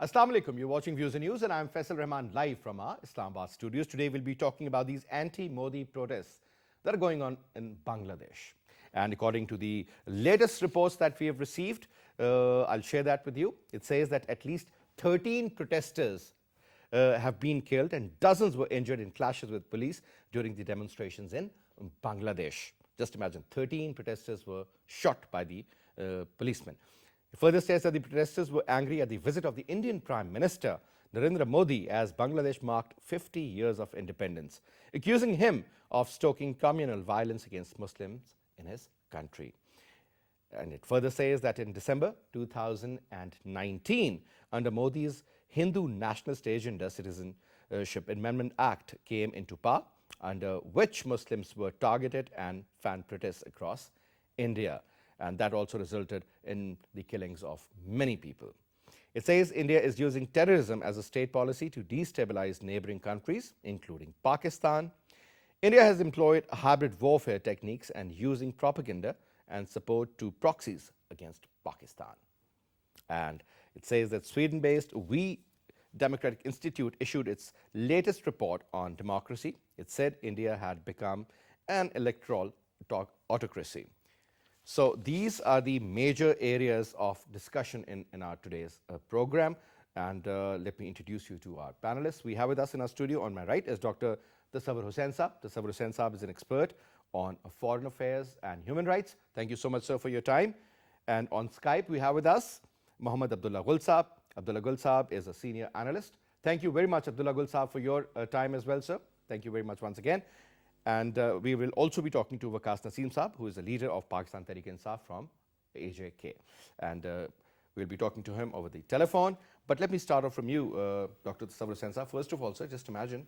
Assalamu alaikum. You're watching Views and News, and I'm Faisal Rahman live from our Islamabad studios. Today, we'll be talking about these anti-Modi protests that are going on in Bangladesh. And according to the latest reports that we have received, I'll share that with you. It says that at least 13 protesters have been killed and dozens were injured in clashes with police during the demonstrations in Bangladesh. Just imagine, 13 protesters were shot by the policemen. It further says that the protesters were angry at the visit of the Indian Prime Minister Narendra Modi as Bangladesh marked 50 years of independence, accusing him of stoking communal violence against Muslims in his country. And it further says that in December 2019, under Modi's Hindu Nationalist Agenda Citizenship Amendment Act came into power, under which Muslims were targeted and fan protests across India. And that also resulted in the killings of many people. It says India is using terrorism as a state policy to destabilize neighboring countries, including Pakistan. India has employed hybrid warfare techniques and using propaganda and support to proxies against Pakistan. And it says that Sweden-based We Democratic Institute issued its latest report on democracy. It said India had become an electoral autocracy. So these are the major areas of discussion in our today's program. And let me introduce you to our panelists. We have with us in our studio on my right is Dr. Tasawwur Hussain Saab. Tasawwur Hussain Saab is an expert on foreign affairs and human rights. Thank you so much, sir, for your time. And on Skype, we have with us Mohammad Abdullah Gul Saab. Abdullah Gul Saab is a senior analyst. Thank you very much, Abdullah Gul Saab, for your time as well, sir. Thank you very much once again. And we will also be talking to Waqas Naseem Saab, who is the leader of Pakistan Tehreek-e-Insaf from AJK. And we'll be talking to him over the telephone. But let me start off from you, Dr. Tasawwur Hussain Saab. First of all, sir, just imagine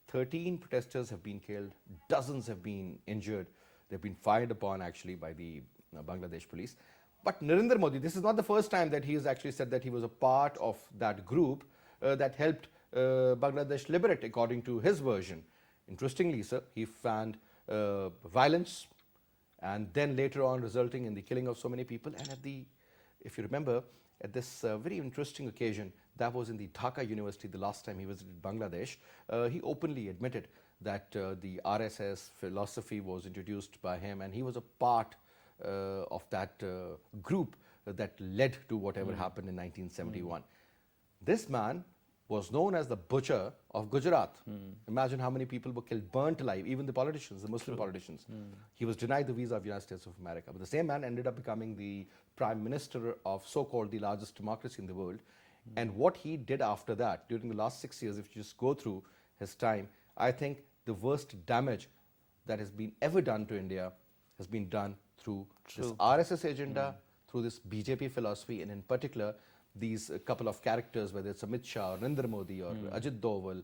13 protesters have been killed, dozens have been injured. They've been fired upon actually by the Bangladesh police. But Narendra Modi, this is not the first time that he has actually said that he was a part of that group that helped Bangladesh liberate, according to his version. Interestingly, sir, he fanned violence and then later on resulting in the killing of so many people. And if you remember, at this very interesting occasion, that was in the Dhaka University the last time he visited Bangladesh, he openly admitted that the RSS philosophy was introduced by him and he was a part of that group that led to whatever happened in 1971. This man was known as the butcher of Gujarat. Imagine how many people were killed, burnt alive, even the politicians, the Muslim politicians. He was denied the visa of the United States of America. But the same man ended up becoming the prime minister of so-called the largest democracy in the world. And what he did after that, during the last 6 years, if you just go through his time, I think the worst damage that has been ever done to India has been done through this RSS agenda, through this BJP philosophy, and in particular, these couple of characters, whether it's Amit Shah or Narendra Modi or Ajit Doval,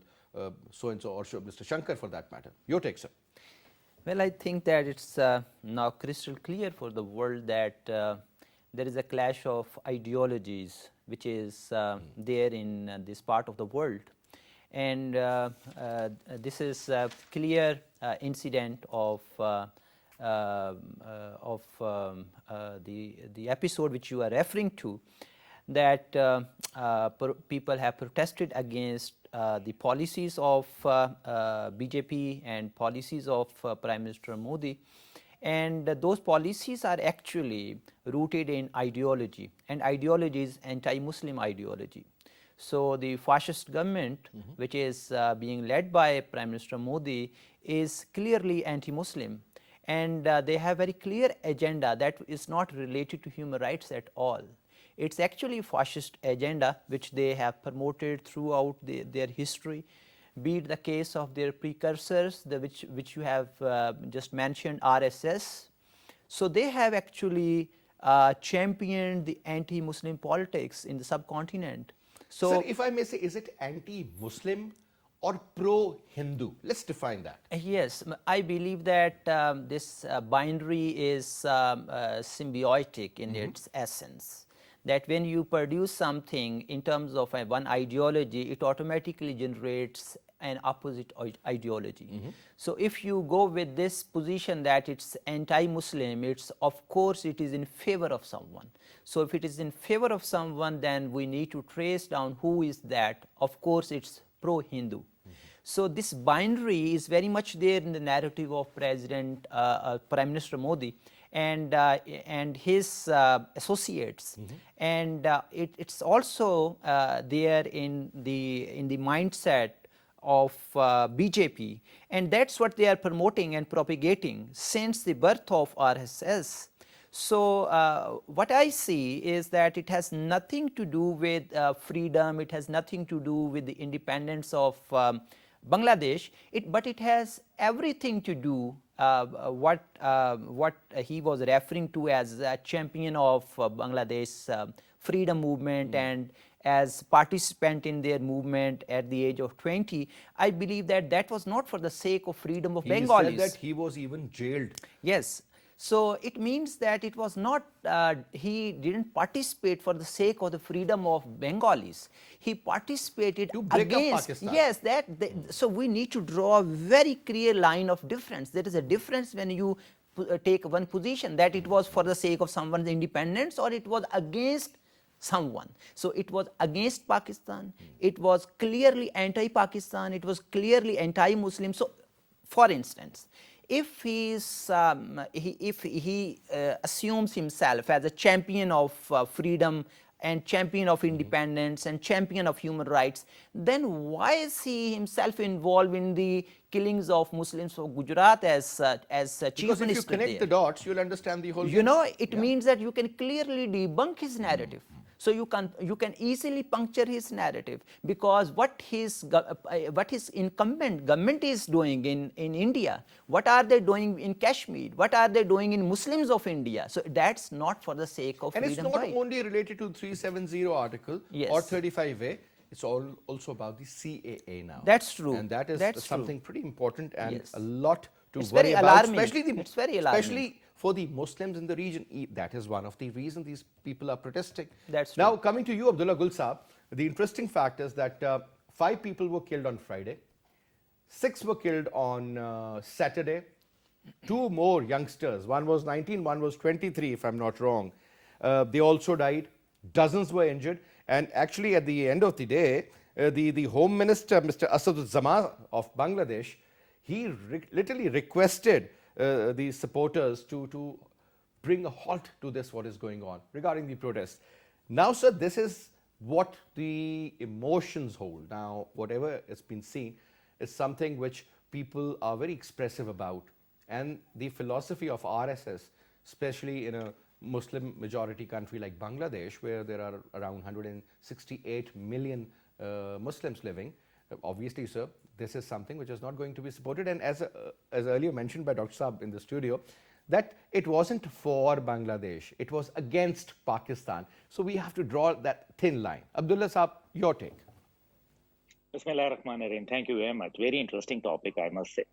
so-and-so, or Mr. Shankar for that matter. Your take, sir. Well, I think that it's now crystal clear for the world that there is a clash of ideologies which is there in this part of the world. And this is a clear incident of the episode which you are referring to, that people have protested against the policies of BJP and policies of Prime Minister Modi. And those policies are actually rooted in ideology, and ideology is anti-Muslim ideology. So the fascist government, which is being led by Prime Minister Modi, is clearly anti-Muslim. And they have very clear agenda that is not related to human rights at all. It's actually fascist agenda which they have promoted throughout their history, be it the case of their precursors, which you have just mentioned, RSS. So they have actually championed the anti-Muslim politics in the subcontinent. So, sir, if I may say, is it anti-Muslim or pro-Hindu? Let's define that. Yes, I believe that this binary is symbiotic in its essence. that when you produce something in terms of one ideology, it automatically generates an opposite ideology. So if you go with this position that it's anti-Muslim, it's of course it is in favor of someone. So if it is in favor of someone, then we need to trace down who is that. Of course it's pro-Hindu. So this binary is very much there in the narrative of Prime Minister Modi and his associates, and it's also there in the mindset of BJP, and that's what they are promoting and propagating since the birth of RSS. So what I see is that it has nothing to do with freedom, it has nothing to do with the independence of Bangladesh, but it has everything to do what he was referring to as a champion of Bangladesh freedom movement and as participant in their movement at the age of 20. I believe that that was not for the sake of freedom of He Bengalis. said that he was even jailed. Yes. So it means that it was not, he didn't participate for the sake of the freedom of Bengalis. He participated To break up against, Pakistan. yes, so we need to draw a very clear line of difference. There is a difference when you take one position that it was for the sake of someone's independence or it was against someone. So it was against Pakistan, it was clearly anti-Pakistan, it was clearly anti-Muslim. So for instance, if he assumes himself as a champion of freedom and champion of independence and champion of human rights, then why is he himself involved in the killings of Muslims of Gujarat as chief Because if you minister connect there? the dots, you'll understand the whole You case. know, it means that you can clearly debunk his narrative. So you can easily puncture his narrative, because what his incumbent government is doing in India, what are they doing in Kashmir, what are they doing in Muslims of India? So that's not for the sake of And it's freedom. not only related to 370 article Yes. or 35A, it's also about the CAA now. That's true. And that is That's something pretty important and Yes. a lot to It's worry very about, alarming. It's very alarming. especially for the Muslims in the region. That is one of the reasons these people are protesting. That's now, true. coming to you, Abdullah Gul Saab, the interesting fact is that 5 people were killed on Friday, 6 were killed on Saturday, 2 more youngsters, one was 19, one was 23, if I'm not wrong. They also died, dozens were injured, and actually at the end of the day, the Home Minister, Mr. Asaduzzaman of Bangladesh, he literally requested the supporters to bring a halt to this, what is going on regarding the protests. Now, sir, this is what the emotions hold. Now, whatever has been seen is something which people are very expressive about. And the philosophy of RSS, especially in a Muslim majority country like Bangladesh, where there are around 168 million Muslims living, obviously, sir, this is something which is not going to be supported. And as earlier mentioned by Dr. Saab in the studio, that it wasn't for Bangladesh, it was against Pakistan. So we have to draw that thin line. Abdullah Saab, your take. Bismillah Rahman Rahim. Thank you very much. Very interesting topic, I must say.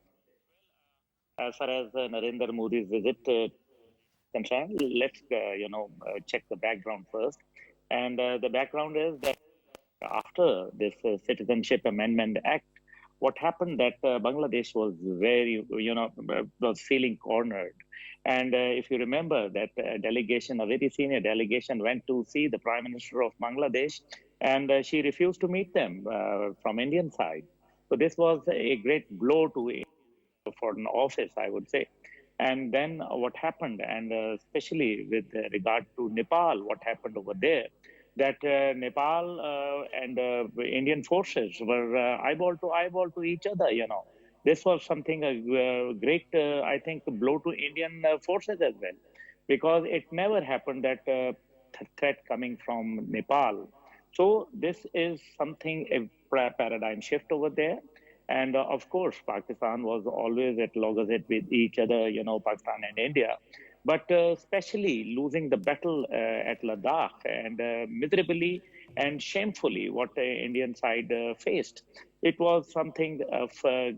As far as Narendra Modi's visit concerned, let's check the background first. And the background is that after this Citizenship Amendment Act, what happened that Bangladesh was was feeling cornered. And if you remember that delegation, a very senior delegation, went to see the Prime Minister of Bangladesh, and she refused to meet them from Indian side. So this was a great blow to foreign office, I would say. And then what happened, and especially with regard to Nepal, what happened over there, that Nepal and Indian forces were eyeball to each other, This was something, a great, I think, blow to Indian forces as well, because it never happened that threat coming from Nepal. So this is something, a paradigm shift over there. And of course, Pakistan was always at loggerheads with each other, Pakistan and India. But especially losing the battle at Ladakh and miserably and shamefully what the Indian side faced. It was something of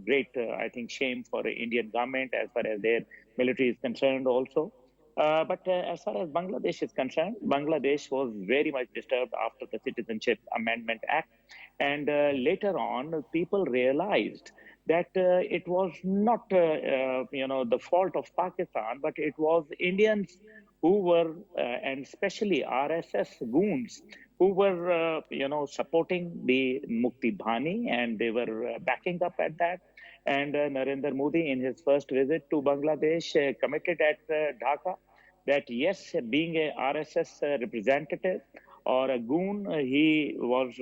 great, I think, shame for the Indian government as far as their military is concerned also. But as far as Bangladesh is concerned, Bangladesh was very much disturbed after the Citizenship Amendment Act. And later on, people realized that it was not, the fault of Pakistan, but it was Indians who were, and especially RSS goons, who were, supporting the Mukti Bhani, and they were backing up at that. And Narendra Modi, in his first visit to Bangladesh, committed at Dhaka that yes, being a RSS representative or a goon, he was,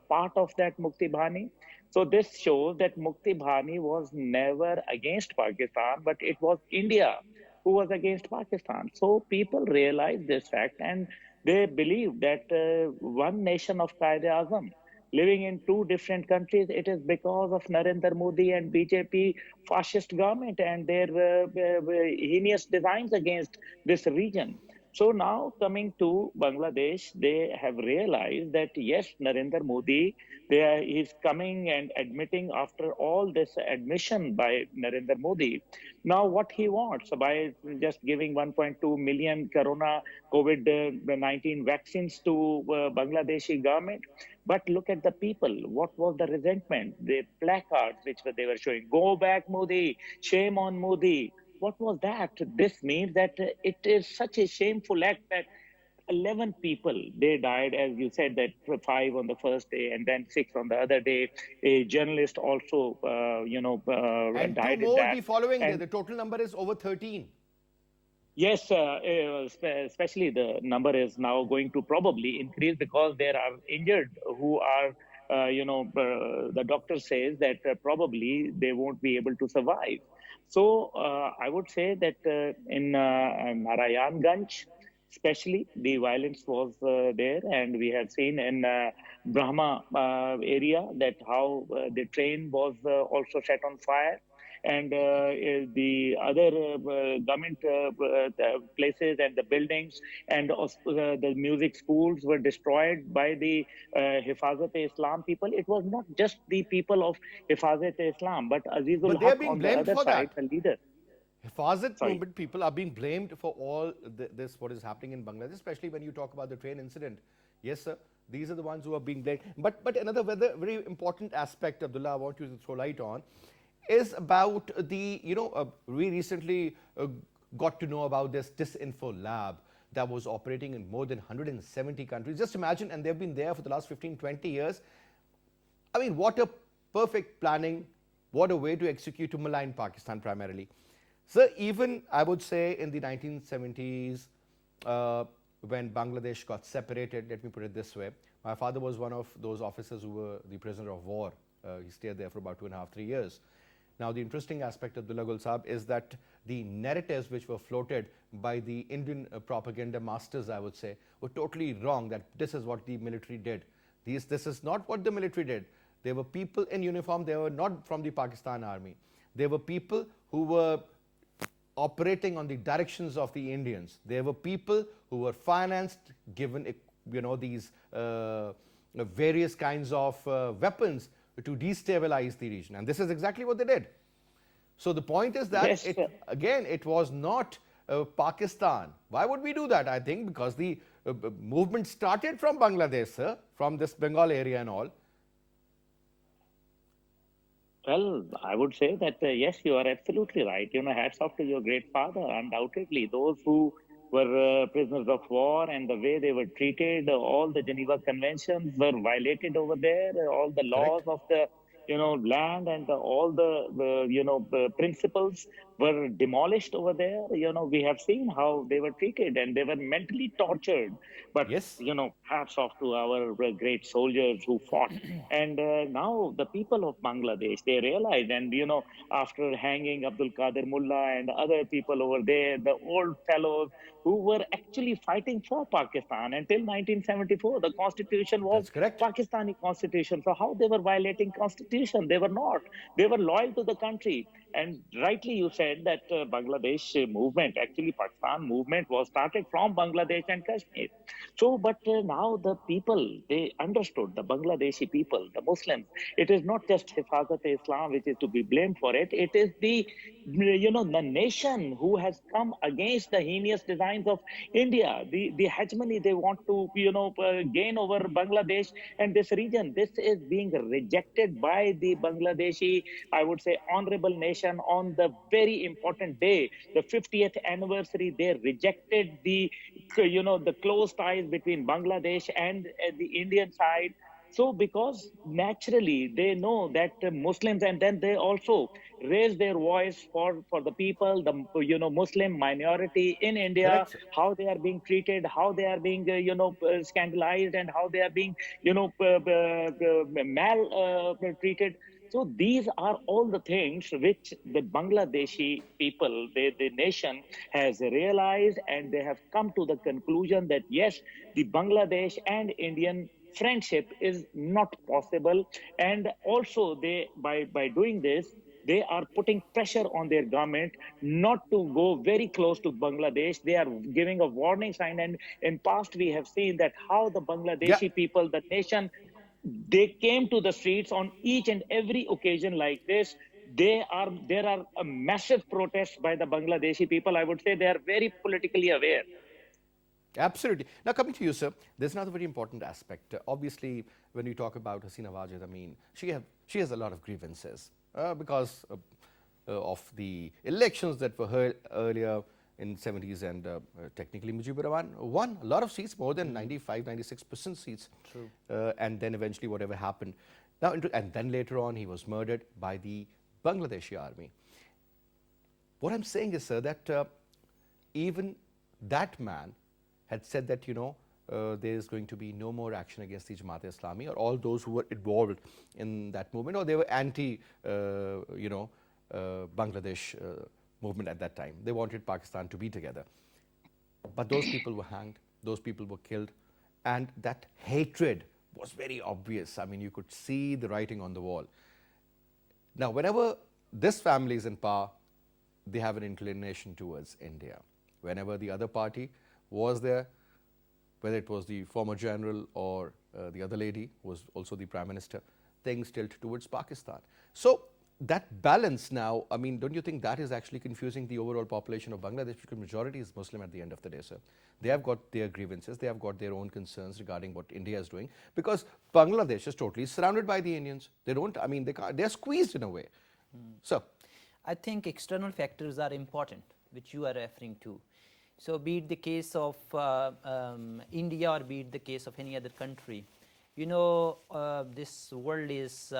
part of that Mukti Bhani. So this shows that Mukti Bhani was never against Pakistan, but it was India who was against Pakistan. So people realize this fact and they believe that one nation of Qaeda Azam living in two different countries, it is because of Narendra Modi and BJP fascist government and their heinous designs against this region. So now coming to Bangladesh, they have realized that yes, Narendra Modi, is coming and admitting after all this admission by Narendra Modi, now what he wants by just giving 1.2 million Corona COVID-19 vaccines to Bangladeshi government. But look at the people. What was the resentment? The placards which they were showing, go back Modi, shame on Modi. What was that? This means that it is such a shameful act that 11 people they died, as you said, that five on the first day and then six on the other day. A journalist also And two died in more that. the following day. And The total number is over 13. yes, especially the number is now going to probably increase because there are injured who are, the doctor says that probably they won't be able to survive. So I would say that in Narayanganj, especially the violence was there, and we have seen in Brahma area that how the train was also set on fire and the other government places and the buildings and the music schools were destroyed by the Hifazat-e-Islam people. It was not just the people of Hifazat-e-Islam, but Azizul But they are Haq being on the blamed other for side, that. the leader. Hifazat Sorry. movement people are being blamed for all this, what is happening in Bangladesh, especially when you talk about the train incident. Yes, sir, these are the ones who are being blamed. But another very important aspect, Abdullah, I want you to throw light on, is about the, we recently got to know about this disinfo lab that was operating in more than 170 countries. Just imagine, and they've been there for the last 15, 20 years. I mean, what a perfect planning, what a way to execute to malign Pakistan primarily. So even I would say in the 1970s, when Bangladesh got separated, let me put it this way, my father was one of those officers who were the prisoner of war. He stayed there for about 2.5, 3 years. Now, the interesting aspect of Abdullah Gul Saab is that the narratives which were floated by the Indian propaganda masters, I would say, were totally wrong, that this is what the military did. This is not what the military did. There were people in uniform, they were not from the Pakistan army. There were people who were operating on the directions of the Indians. There were people who were financed, given these various kinds of weapons to destabilize the region. And this is exactly what they did. So the point is that, Yes, it was not Pakistan. Why would we do that? I think because the movement started from Bangladesh, sir, from this Bengal area and all. well, I would say that yes, you are absolutely right. Hats off to your great father. Undoubtedly, those who were prisoners of war and the way they were treated, all the Geneva Conventions were violated over there. All the laws Correct? of the land and all the the principles were demolished over there. We have seen how they were treated and they were mentally tortured. But Yes. hats off to our great soldiers who fought. And now the people of Bangladesh, they realize, and after hanging Abdul Qadir Mullah and other people over there, the old fellows who were actually fighting for Pakistan until 1974, the constitution was That's correct. Pakistani constitution. So how they were violating constitution? They were not. They were loyal to the country. And rightly you said that Bangladesh movement, actually Pakistan movement was started from Bangladesh and Kashmir. So, but now the people, they understood, the Bangladeshi people, the Muslims, it is not just Hifazat-e-Islam which is to be blamed for it. It is the nation who has come against the heinous designs of India, the hegemony they want to, gain over Bangladesh and this region. This is being rejected by the Bangladeshi, I would say, honorable nation on the very important day, the 50th anniversary. They rejected the close ties between Bangladesh and the Indian side. So, because naturally they know that Muslims, and then they also raise their voice for the people, the Muslim minority in India, Correct, sir. how they are being treated, how they are being scandalized, and how they are being mal treated. So these are all the things which the Bangladeshi people, the nation, has realized, and they have come to the conclusion that yes, the Bangladesh and Indian friendship is not possible. And also they, by doing this, they are putting pressure on their government not to go very close to Bangladesh. They are giving a warning sign. And in past, we have seen that how the Yeah, Bangladeshi people, the nation, they came to the streets on each and every occasion like this. There are a massive protests by the Bangladeshi people. I would say they are very politically aware. absolutely. Now, coming to you, sir, there's another very important aspect. Obviously, when we talk about Hasina Wajid, I mean, she has a lot of grievances because of the elections that were held earlier in 70s, and technically Mujibur Rahman won a lot of seats, more than 95, 96% seats. True. And then eventually whatever happened. Now, and then later on he was murdered by the Bangladeshi army. What I'm saying is, sir, that even that man had said that, there is going to be no more action against the Jamaat-e-Islami or all those who were involved in that movement, or they were anti, Bangladesh movement at that time. They wanted Pakistan to be together. But those people were hanged, those people were killed, and that hatred was very obvious. I mean, you could see the writing on the wall. Now, whenever this family is in power, they have an inclination towards India. Whenever the other party was there, whether it was the former general or the other lady who was also the prime minister, things tilt towards Pakistan. So that balance now, I mean, don't you think that is actually confusing the overall population of Bangladesh? Because majority is Muslim at the end of the day, sir. They have got their grievances, they have got their own concerns regarding what India is doing, because Bangladesh is totally surrounded by the Indians. They don't, I mean, they're squeezed in a way. So, I think external factors are important, which you are referring to. So, be it the case of India or be it the case of any other country, this world is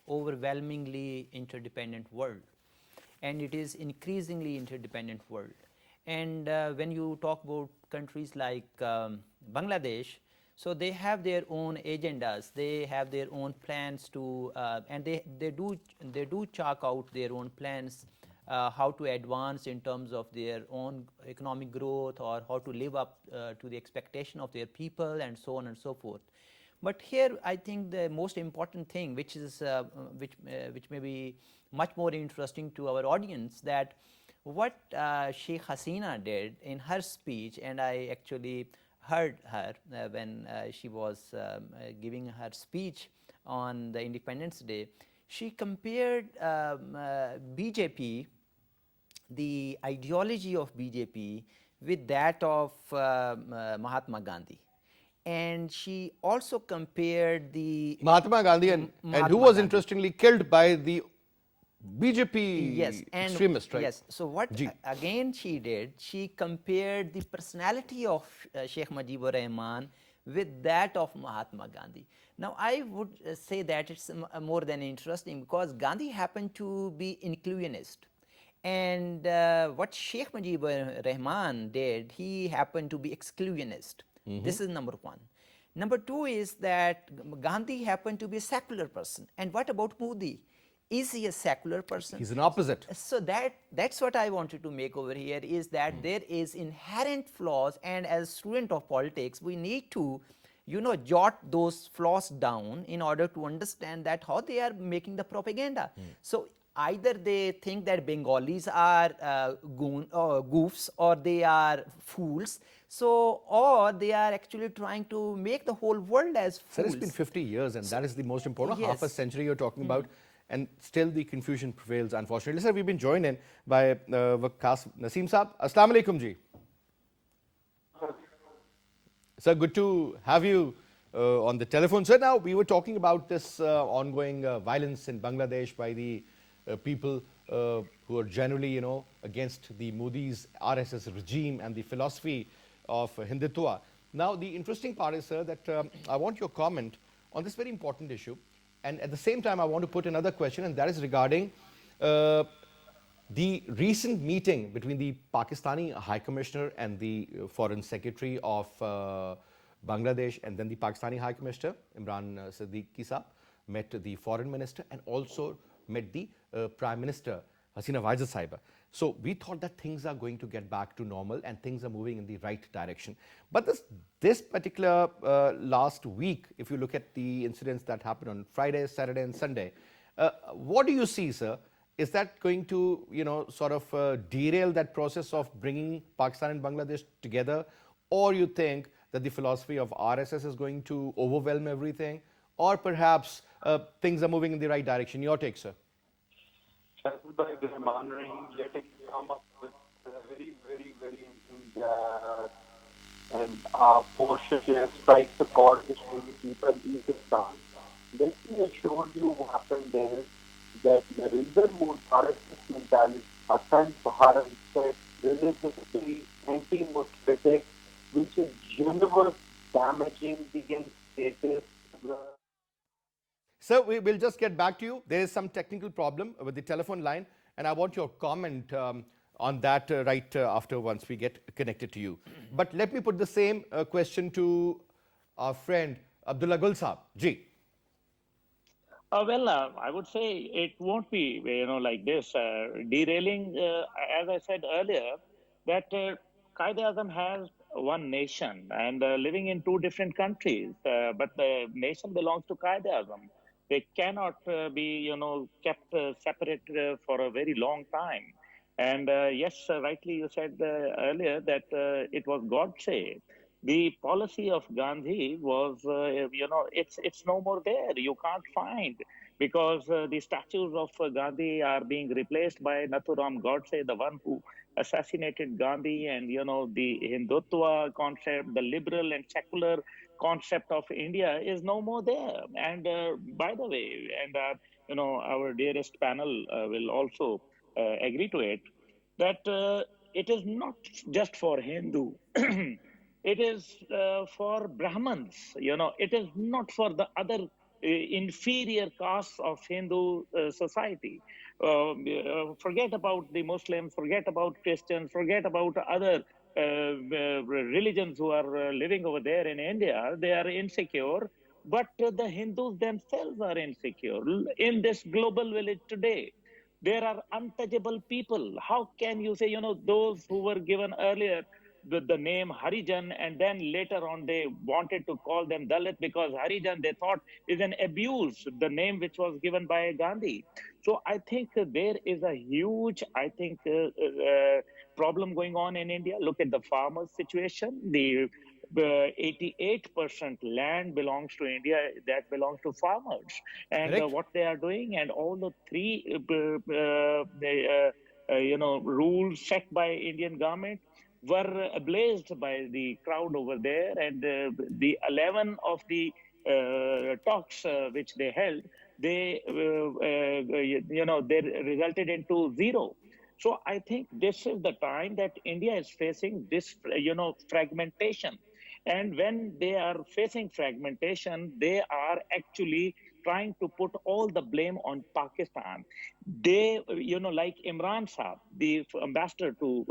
overwhelmingly interdependent world, and it is increasingly interdependent world. And when you talk about countries like Bangladesh, so they have their own agendas, they have their own plans to, and they do chalk out their own plans how to advance in terms of their own economic growth, or how to live up to the expectation of their people, and so on and so forth. But here, I think the most important thing, which is which may be much more interesting to our audience, that what Sheikh Hasina did in her speech, and I actually heard her when she was giving her speech on the Independence Day. She compared BJP, the ideology of BJP, with that of Mahatma Gandhi. And she also compared the Mahatma Gandhi, and who Mahatma was Gandhi. interestingly killed by the BJP Yes, and extremist, right? yes. So what Ji. Again she did, she compared the personality of Sheikh Mujibur Rahman with that of Mahatma Gandhi. Now I would say that it's more than interesting, because Gandhi happened to be inclusionist, and what Sheikh Mujibur Rahman did, he happened to be exclusionist. This is number one. Number two is that Gandhi happened to be a secular person. And what about Modi? Is he a secular person? He's an opposite. So that's what I wanted to make over here, is that there is inherent flaws, and as student of politics, we need to jot those flaws down in order to understand that how they are making the propaganda. So either they think that Bengalis are goofs, or they are fools. So, or they are actually trying to make the whole world as Sir, it's been fools. 50 years, and So, that is the most important. Half a yes. century you're talking about, and still the confusion prevails, unfortunately. Sir, we've been joined in by Waqas Naseem Saab. Assalamu alaikum ji. Sir, good to have you on the telephone. Sir, now we were talking about this ongoing violence in Bangladesh by the people who are generally, against the Modi's RSS regime and the philosophy of Hindutva. Now, the interesting part is, sir, that I want your comment on this very important issue. And at the same time, I want to put another question, and that is regarding uh, the recent meeting between the Pakistani High Commissioner and the Foreign Secretary of Bangladesh, and then the Pakistani High Commissioner, Imran Siddiqui Saab, met the Foreign Minister and also met the Prime Minister, Hasina Wajid Saiba. So we thought that things are going to get back to normal and things are moving in the right direction. But this particular last week, if you look at the incidents that happened on Friday, Saturday, and Sunday, what do you see, sir? Is that going to, sort of derail that process of bringing Pakistan and Bangladesh together? Or you think that the philosophy of RSS is going to overwhelm everything? Or perhaps things are moving in the right direction? Your take, sir. By Rahman yet come up with a very, very, very and portion strikes a chord between the people in Pakistan. Let me assure you what happened there that Narendra Modi RSS mentality, Akan Bharat said religiously anti-Muslim, which is universe damaging the status. Sir, we will just get back to you. There is some technical problem with the telephone line, and I want your comment on that right after once we get connected to you. But let me put the same question to our friend Abdullah Gul Saab. Ji. I would say it won't be, like this. Derailing, as I said earlier, that Qaeda-Azam has one nation and living in two different countries, but the nation belongs to Qaeda-Azam. They cannot be, kept separate for a very long time. And yes, rightly you said earlier that it was Godse. The policy of Gandhi was, it's no more there. You can't find because the statues of Gandhi are being replaced by Nathuram Godse, the one who assassinated Gandhi, and the Hindutva concept, the liberal and secular concept of India is no more there. And by the way, and our dearest panel will also agree to it that it is not just for Hindu. It is for Brahmins, it is not for the other inferior castes of Hindu society. Forget about the Muslims, forget about Christians, forget about other religions who are living over there in India. They are insecure, but the Hindus themselves are insecure. In this global village today, there are untouchable people. How can you say, those who were given earlier the name Harijan, and then later on they wanted to call them Dalit because Harijan they thought is an abuse, the name which was given by Gandhi. So I think there is a huge, problem going on in India. Look at the farmers' situation. The 88% land belongs to India, that belongs to farmers, and Correct? what they are doing, and all the three, rules set by Indian government were ablated by the crowd over there, and the 11 of the talks which they held, they resulted into zero. So I think this is the time that India is facing this, fragmentation. And when they are facing fragmentation, they are actually trying to put all the blame on Pakistan. They, like Imran Saab, the ambassador to,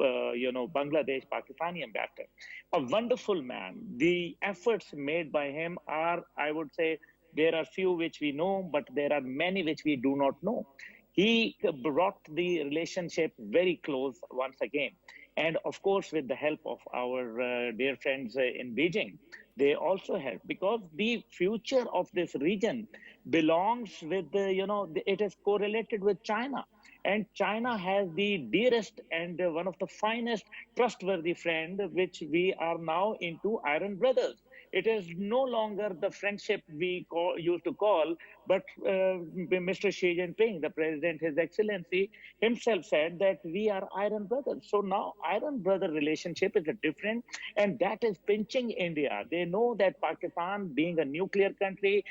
Bangladesh, Pakistani ambassador, a wonderful man. The efforts made by him are, I would say, there are few which we know, but there are many which we do not know. He brought the relationship very close once again. And of course, with the help of our dear friends in Beijing, they also help, because the future of this region belongs with the, it is correlated with China. And China has the dearest and one of the finest trustworthy friend, which we are now into iron brothers. It is no longer the friendship used to call, but Mr. Xi Jinping, the president, His Excellency, himself said that we are iron brothers. So now iron brother relationship is a different, and that is pinching India. They know that Pakistan, being a nuclear country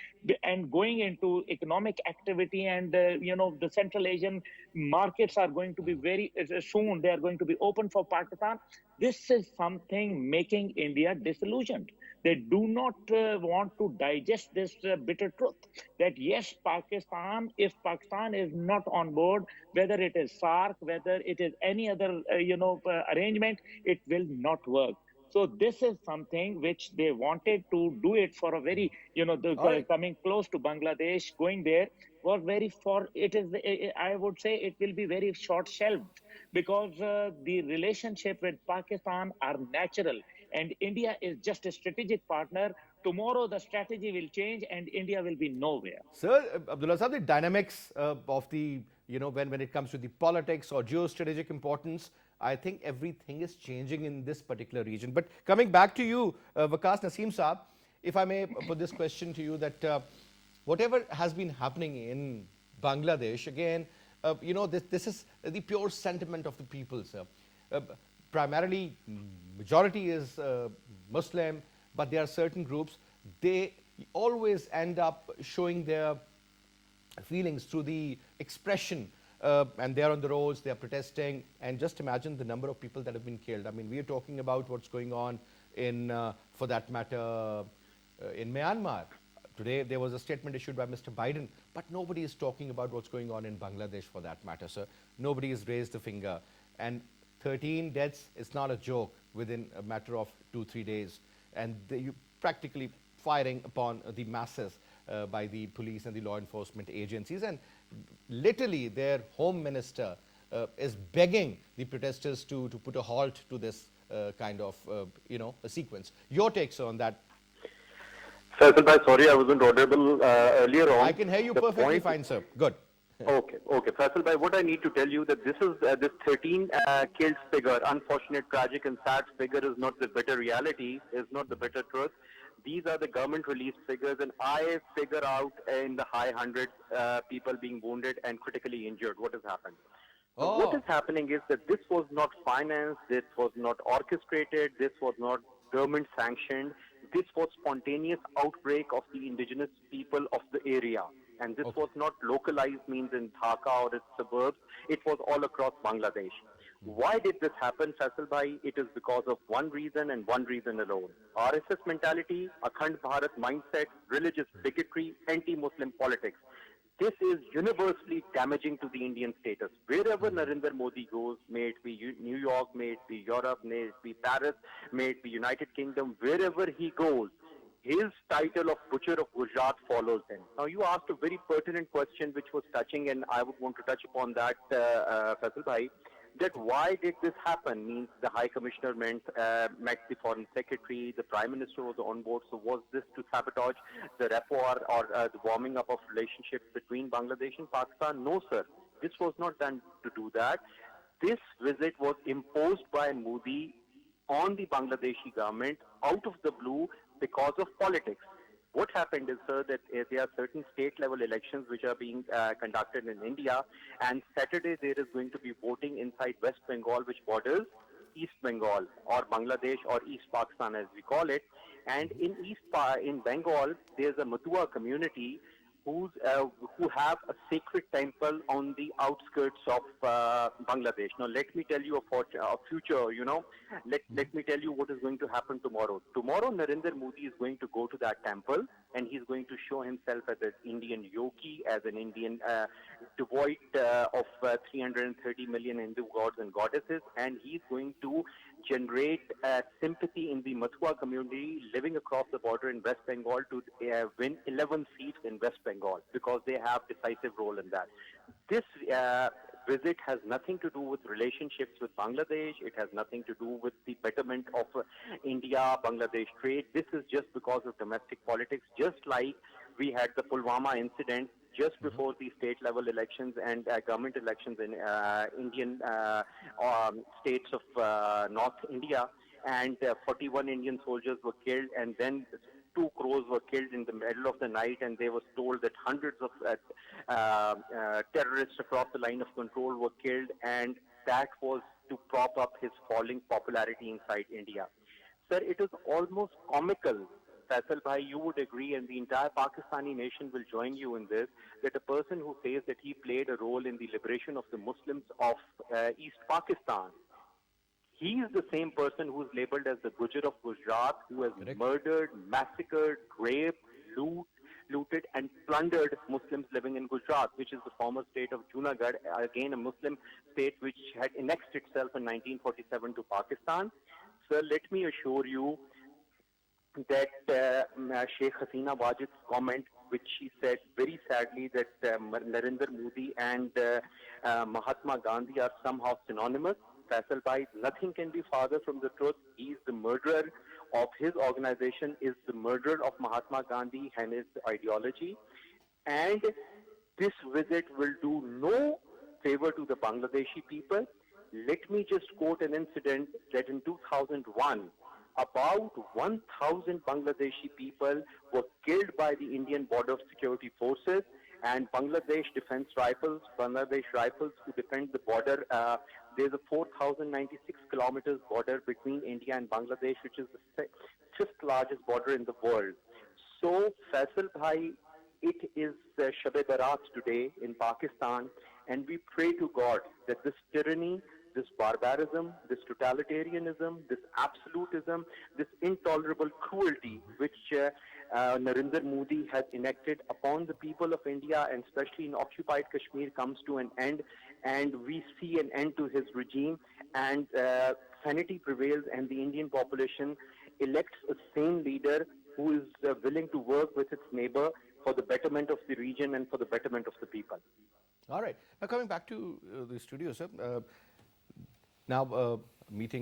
and going into economic activity, and the Central Asian markets are going to be very soon. They are going to be open for Pakistan. This is something making India disillusioned. They do not want to digest this bitter truth that yes, Pakistan, if Pakistan is not on board, whether it is SARC, whether it is any other arrangement, it will not work. So this is something which they wanted to do it for a very, All right. coming close to Bangladesh, going there was very for it is. I would say it will be very short shelved, because the relationship with Pakistan are natural, and India is just a strategic partner. Tomorrow the strategy will change and India will be nowhere. Sir, Abdullah Sahab, the dynamics of the, when it comes to the politics or geostrategic importance, I think everything is changing in this particular region. But coming back to you, Waqas Naseem Saab, if I may put this question to you, that whatever has been happening in Bangladesh, again, this is the pure sentiment of the people, sir. Uh, Primarily, majority is Muslim, but there are certain groups, they always end up showing their feelings through the expression, and they're on the roads, they're protesting, and just imagine the number of people that have been killed. I mean, we are talking about what's going on in, for that matter, in Myanmar. Today, there was a statement issued by Mr. Biden, but nobody is talking about what's going on in Bangladesh for that matter, sir. Nobody has raised a finger. And 13 deaths is not a joke within a matter of 2-3 days. And you practically firing upon the masses by the police and the law enforcement agencies. And literally, their home minister is begging the protesters to put a halt to this kind of, a sequence. Your takes on that? Faisal bhai, sorry I wasn't audible earlier on. I can hear you The perfectly point- fine, sir. Good. Okay. Faisal bhai, what I need to tell you that this is this 13 killed figure, unfortunate, tragic and sad figure is not the bitter reality, is not the bitter truth. These are the government released figures, and I figure out in the high hundreds people being wounded and critically injured. What has happened? What is happening is that this was not financed, this was not orchestrated, this was not government sanctioned. This was spontaneous outbreak of the indigenous people of the area. And this was not localized, means in Dhaka or its suburbs. It was all across Bangladesh. Why did this happen, Faisal bhai? It is because of one reason and one reason alone. RSS mentality, Akhand Bharat mindset, religious bigotry, anti-Muslim politics. This is universally damaging to the Indian status. Wherever Narendra Modi goes, may it be New York, may it be Europe, may it be Paris, may it be United Kingdom, wherever he goes, his title of Butcher of Gujarat follows him. Now, you asked a very pertinent question which was touching, and I would want to touch upon that, Faisal bhai, that why did this happen? Means the High Commissioner met the Foreign Secretary, the Prime Minister was on board. So was this to sabotage the rapport or the warming up of relationships between Bangladesh and Pakistan? No, sir. This was not done to do that. This visit was imposed by Modi on the Bangladeshi government out of the blue because of politics. What happened is, sir, that there are certain state-level elections which are being conducted in India, and Saturday there is going to be voting inside West Bengal, which borders East Bengal or Bangladesh or East Pakistan, as we call it. And in Bengal, there's a Matua community who have a sacred temple on the outskirts of Bangladesh. Now, let me tell you a future, let me tell you what is going to happen tomorrow. Tomorrow, Narendra Modi is going to go to that temple, and he's going to show himself as an Indian yogi, as an Indian devoid of 330 million Hindu gods and goddesses, and he's going to generate sympathy in the Mathua community living across the border in West Bengal to win 11 seats in West Bengal, because they have decisive role in that. This visit has nothing to do with relationships with Bangladesh. It has nothing to do with the betterment of India-Bangladesh trade. This is just because of domestic politics, just like we had the Pulwama incident just before the state level elections and government elections in Indian states of North India, and 41 Indian soldiers were killed, and then 2 crores were killed in the middle of the night, and they were told that hundreds of terrorists across the line of control were killed, and that was to prop up his falling popularity inside India. Sir, it is almost comical. Faisal Bhai, you would agree, and the entire Pakistani nation will join you in this, that a person who says that he played a role in the liberation of the Muslims of East Pakistan, he is the same person who is labeled as the Gujar of Gujarat, who has murdered, massacred, raped, looted and plundered Muslims living in Gujarat, which is the former state of Junagadh, again a Muslim state which had annexed itself in 1947 to Pakistan. Sir, let me assure you that Sheikh Hasina Wajid's comment, which she said very sadly that Narendra Modi and Mahatma Gandhi are somehow synonymous. Faisal Bhai, nothing can be farther from the truth. He is the murderer of his organization, is the murderer of Mahatma Gandhi and his ideology. And this visit will do no favor to the Bangladeshi people. Let me just quote an incident that in 2001, about 1,000 Bangladeshi people were killed by the Indian Border Security Forces and Bangladesh Bangladesh Rifles who defend the border. There's a 4,096 kilometers border between India and Bangladesh, which is the fifth largest border in the world. So, Faisal Bhai, it is Shab-e Barat today in Pakistan, and we pray to God that this tyranny, this barbarism, this totalitarianism, this absolutism, this intolerable cruelty which Narendra Modi has enacted upon the people of India and especially in occupied Kashmir comes to an end, and we see an end to his regime, and sanity prevails and the Indian population elects a sane leader who is willing to work with its neighbor for the betterment of the region and for the betterment of the people. All right. Now coming back to the studio, sir. Now, a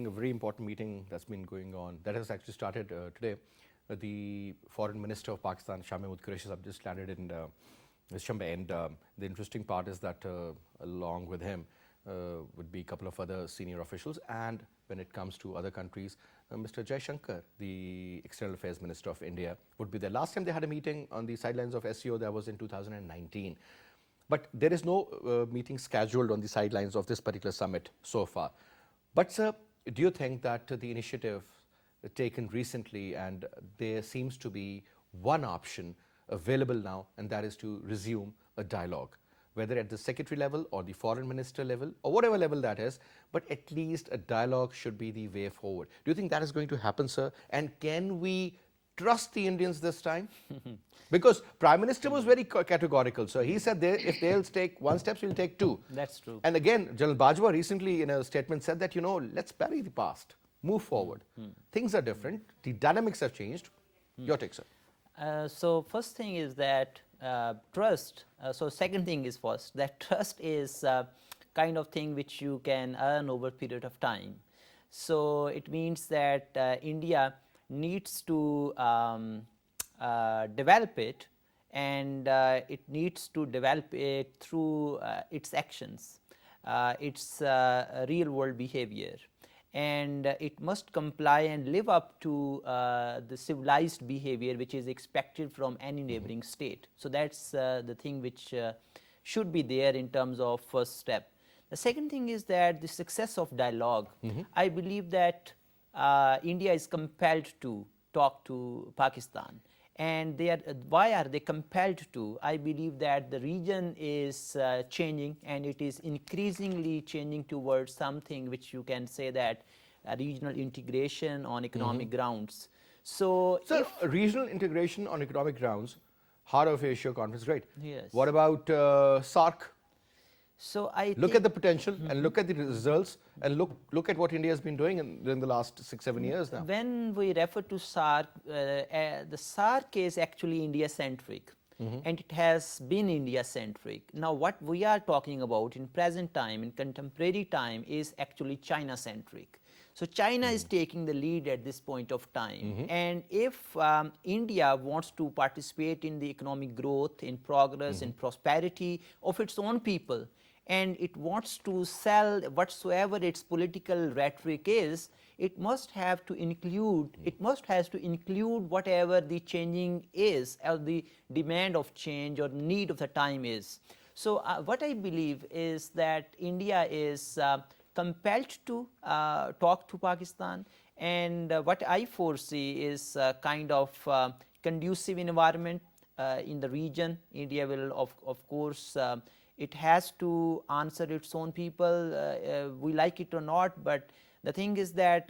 very important meeting that's been going on, that has actually started today. The Foreign Minister of Pakistan, Shah Mahmood Qureshi, have just landed in Shambe, and the interesting part is that along with him would be a couple of other senior officials, and when it comes to other countries, Mr. Jaishankar, the External Affairs Minister of India, would be there. Last time they had a meeting on the sidelines of SCO, that was in 2019. But there is no meeting scheduled on the sidelines of this particular summit so far. But sir, do you think that the initiative taken recently, and there seems to be one option available now, and that is to resume a dialogue, whether at the secretary level or the foreign minister level or whatever level that is, but at least a dialogue should be the way forward. Do you think that is going to happen, sir? And can we trust the Indians this time? Because Prime Minister was very categorical. So he said if they'll take one step, we'll take two. That's true. And again, General Bajwa recently in a statement said that, let's bury the past, move forward. Things are different. The dynamics have changed. Your take, sir. So first thing is that trust. So second thing is first, that trust is kind of thing which you can earn over a period of time. So it means that India needs to develop it, and it needs to develop it through its actions, its real world behavior, and it must comply and live up to the civilized behavior which is expected from any neighboring state. So that's the thing which should be there in terms of first step. The second thing is that the success of dialogue. I believe that India is compelled to talk to Pakistan. And why are they compelled to? I believe that the region is changing, and it is increasingly changing towards something which you can say that regional integration on economic grounds. So regional integration on economic grounds, Heart of Asia conference, great. Yes. What about SAARC? So I look at the potential and look at the results, and look at what India has been doing in the last 6-7 years now. When we refer to SAARC, the SAARC is actually India-centric. and it has been India centric. Now what we are talking about in present time, in contemporary time, is actually China centric. So China is taking the lead at this point of time, and if India wants to participate in the economic growth, in progress, in prosperity of its own people, and it wants to sell whatsoever its political rhetoric is, it must have to include, it must has to include whatever the changing is, or the demand of change or need of the time is. So what I believe is that India is compelled to talk to Pakistan, and what I foresee is a kind of conducive environment in the region. India will of course it has to answer its own people, we like it or not, but the thing is that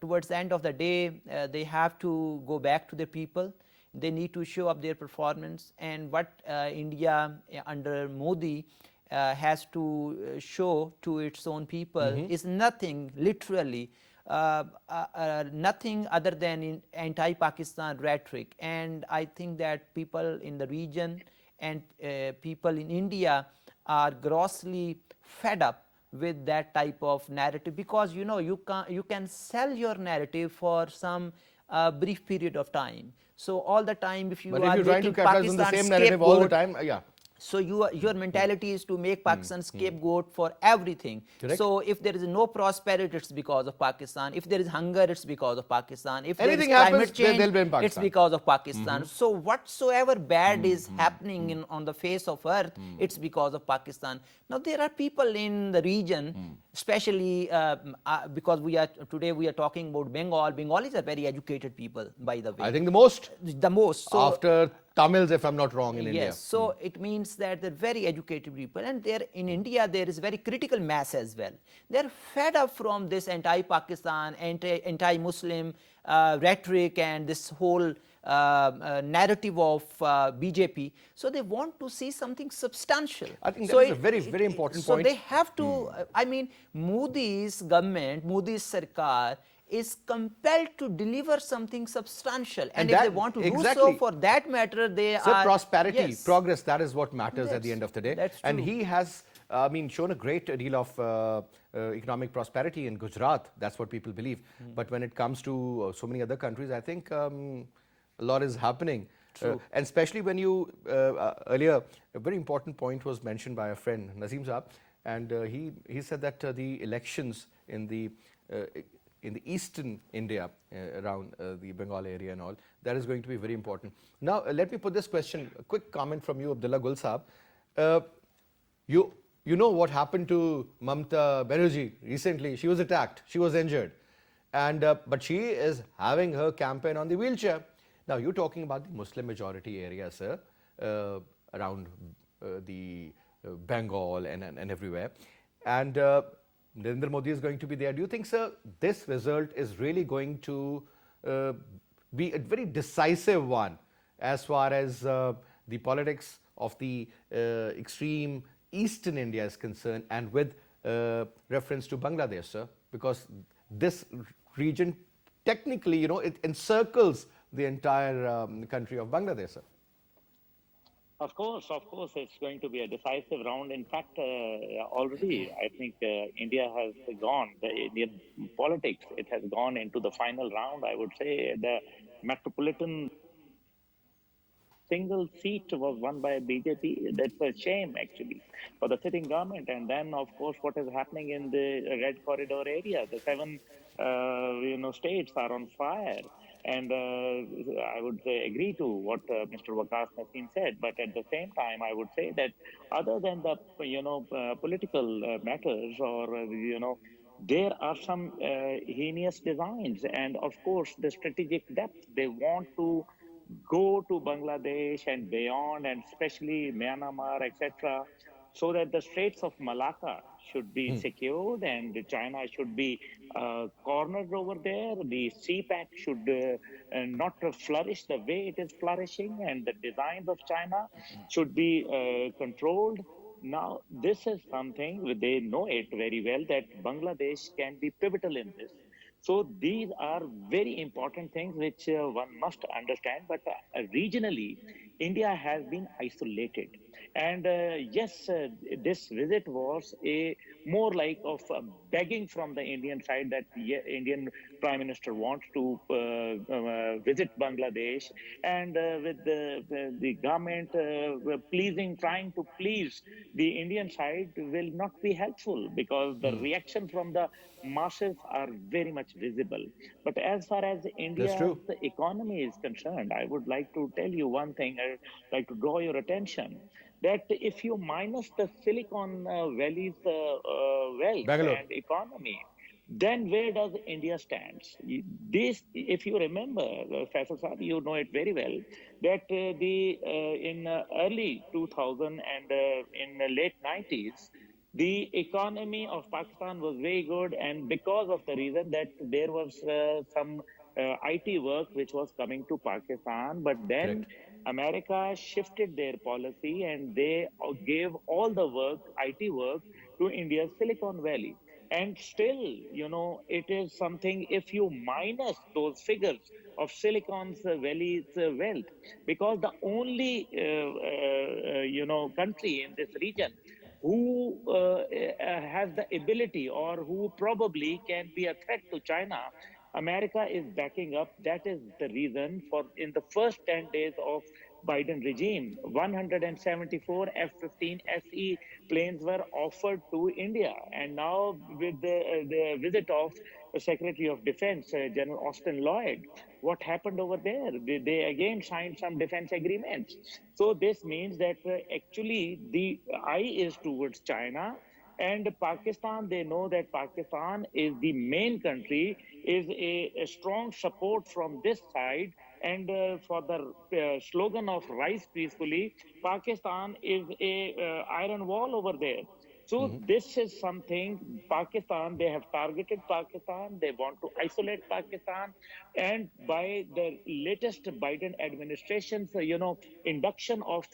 towards the end of the day they have to go back to the people. They need to show up their performance, and what India under Modi has to show to its own people is nothing literally nothing other than in anti-Pakistan rhetoric. And I think that people in the region and people in India are grossly fed up with that type of narrative, because you can sell your narrative for some brief period of time. So all the time, if you But if are you're trying to making capitalize on the Pakistan same narrative all the scapegoat, time, yeah. so your mentality is to make Pakistan scapegoat for everything. Correct. So if there is no prosperity, it's because of Pakistan. If there is hunger, it's because of Pakistan. If there is Anything climate happens, change, they'll blame it's Pakistan. because of Pakistan. So whatsoever bad is happening on the face of earth, it's because of Pakistan. Now there are people in the region, especially because today we are talking about Bengal. Bengalis are very educated people, by the way. I think the most The most. So after Tamils, if I'm not wrong, in India. yes, so it means that they're very educated people, and there in India there is very critical mass as well. They're fed up from this anti-Pakistan, anti-Muslim rhetoric and this whole narrative of BJP. So they want to see something substantial. I think So that is a very, very important so point. they have to. I mean, Modi's government, Modi's Sarkar is compelled to deliver something substantial, and if they want to do so, exactly. for that matter, they So are prosperity, yes. progress, that is what matters at the end of the day. That's And true. he has, shown a great deal of economic prosperity in Gujarat. That's what people believe. But when it comes to so many other countries, I think a lot is happening. And especially when you, earlier, a very important point was mentioned by a friend, Naseem Saab, and he said that the elections in the eastern India, around the Bengal area and all, that is going to be very important. Now, let me put this question, a quick comment from you, Abdullah Gul Saab. You know what happened to Mamta Banerjee recently? She was attacked, she was injured, and but she is having her campaign on the wheelchair. Now, you're talking about the Muslim majority area, sir, around the Bengal and everywhere. And Narendra Modi is going to be there. Do you think, sir, this result is really going to be a very decisive one as far as the politics of the extreme eastern India is concerned, and with reference to Bangladesh, sir? Because this region, technically, it encircles the entire country of Bangladesh, sir. Of course, it's going to be a decisive round. In fact, already I think India has gone, the Indian politics, it has gone into the final round. I would say the metropolitan single seat was won by BJP. That's a shame, actually, for the sitting government. And then, of course, what is happening in the Red Corridor area? The seven, states are on fire. And I would agree to what Mr. Waqas Naseem said. But at the same time, I would say that other than the, political matters or, there are some heinous designs. And of course, the strategic depth. They want to go to Bangladesh and beyond, and especially Myanmar, etc., so that the Straits of Malacca should be secured and China should be cornered over there. The CPAC should not flourish the way it is flourishing, and the designs of China should be controlled. Now, this is something they know it very well, that Bangladesh can be pivotal in this. So these are very important things which one must understand. But regionally, India has been isolated, and yes, this visit was a more like of begging from the Indian side that Indian Prime Minister wants to visit Bangladesh, and with the government trying to please the Indian side will not be helpful, because the reaction from the masses are very much visible. But as far as That's India's true. economy is concerned, I would like to tell you one thing. I'd like to draw your attention that if you minus the Silicon Valley's wealth Bangalore. and economy, then where does India stand? This, if you remember, Faisal Saab, you know it very well, that the in early 2000 and in the late 90s, the economy of Pakistan was very good, and because of the reason that there was some IT work which was coming to Pakistan, but then Correct. America shifted their policy and they gave all the work, IT work, to India's Silicon Valley. And still, it is something, if you minus those figures of Silicon Valley's wealth, because the only, country in this region who has the ability, or who probably can be a threat to China, America is backing up. That is the reason for, in the first 10 days of Biden regime, 174 F-15 SE planes were offered to India. And now with the visit of Secretary of Defense, General Austin Lloyd, what happened over there? They again signed some defense agreements. So this means that actually the eye is towards China, and Pakistan, they know that Pakistan is the main country, is a strong support from this side. And for the slogan of rise peacefully, Pakistan is a iron wall over there. So this is something Pakistan, they have targeted Pakistan. They want to isolate Pakistan. And by the latest Biden administration's, induction of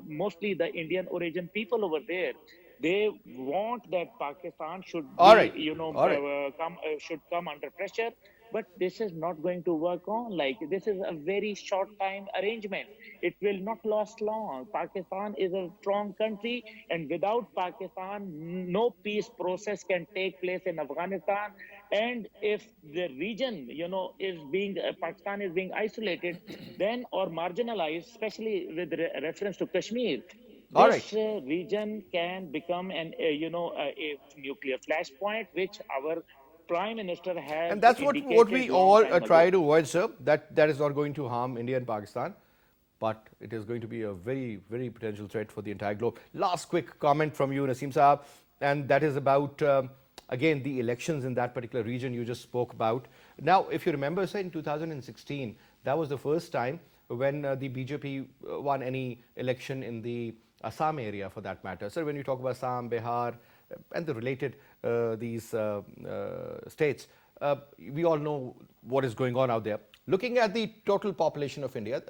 mostly the Indian origin people over there, they want that Pakistan should All be, right. All right. should come under pressure. But this is not going to work on. Like, this is a very short time arrangement. It will not last long. Pakistan is a strong country, and without Pakistan, no peace process can take place in Afghanistan. And if the region, is being Pakistan is being isolated, then, or marginalized, especially with reference to Kashmir, All right. this region can become an a nuclear flashpoint, which our prime minister has And that's what indicated we long all time try ago. to avoid, sir. That is not going to harm India and Pakistan, but it is going to be a very, very potential threat for the entire globe. Last quick comment from you, Naseem Saab, and that is about again the elections in that particular region you just spoke about. Now, if you remember, sir, in 2016, that was the first time when the BJP won any election in the Assam area, for that matter. Sir, when you talk about Assam, Bihar, and the related these states, we all know what is going on out there. Looking at the total population of India,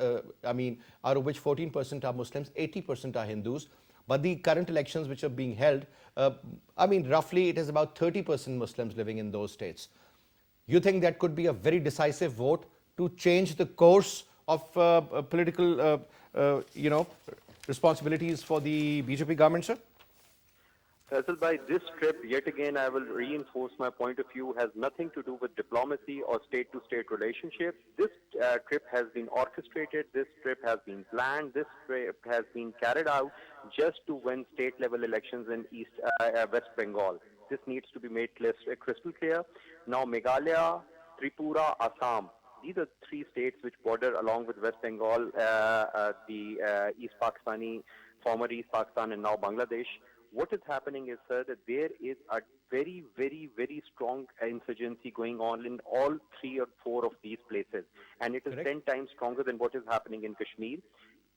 I mean, out of which 14% are Muslims, 80% are Hindus, but the current elections which are being held, I mean, roughly it is about 30% Muslims living in those states. You think that could be a very decisive vote to change the course of political, responsibilities for the BJP government, sir? Faisal, by this trip, yet again, I will reinforce my point of view, has nothing to do with diplomacy or state-to-state relationships. This trip has been orchestrated, this trip has been planned, this trip has been carried out just to win state-level elections in West Bengal. This needs to be made crystal clear. Now, Meghalaya, Tripura, Assam, these are three states which border along with West Bengal, the East Pakistani, former East Pakistan, and now Bangladesh. What is happening is, sir, that there is a very, very, very strong insurgency going on in all three or four of these places. And it is Correct. 10 times stronger than what is happening in Kashmir.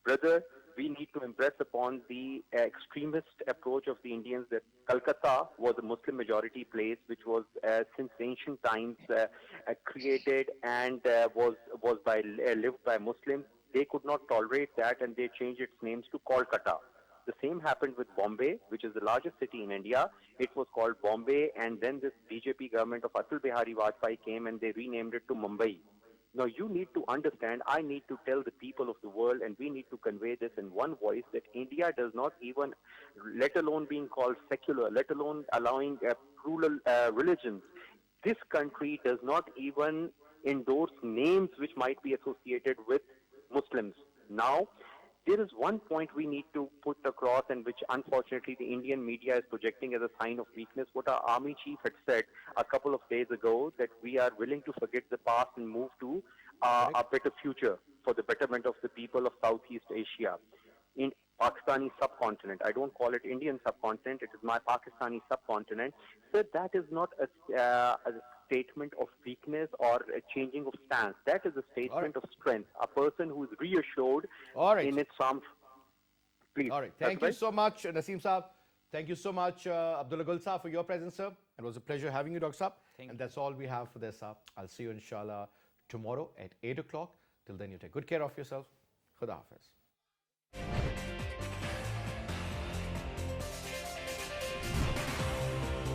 Brother, we need to impress upon the extremist approach of the Indians that Calcutta was a Muslim majority place which was since ancient times created and was lived by Muslims. They could not tolerate that and they changed its names to Kolkata. The same happened with Bombay, which is the largest city in India. It was called Bombay, and then this BJP government of Atal Bihari Vajpayee came and they renamed it to Mumbai. Now, you need to understand, I need to tell the people of the world, and we need to convey this in one voice, that India does not even, let alone being called secular, let alone allowing plural religions, this country does not even endorse names which might be associated with Muslims. Now, there is one point we need to put across, and which unfortunately the Indian media is projecting as a sign of weakness. What our army chief had said a couple of days ago, that we are willing to forget the past and move to Correct. a better future for the betterment of the people of Southeast Asia. In Pakistani subcontinent, I don't call it Indian subcontinent, it is my Pakistani subcontinent. So that is not a statement of weakness or a changing of stance. That is a statement of strength. A person who is reassured All right. in its armed. Please. All right. That's Thank you right. so much, Naseem Saab. Thank you so much, Abdullah Gul Saab, for your presence, sir. It was a pleasure having you, Dr. Saab. And that's all we have for this, Saab. I'll see you, inshallah, tomorrow at 8 o'clock. Till then, you take good care of yourself. Khuda Hafiz.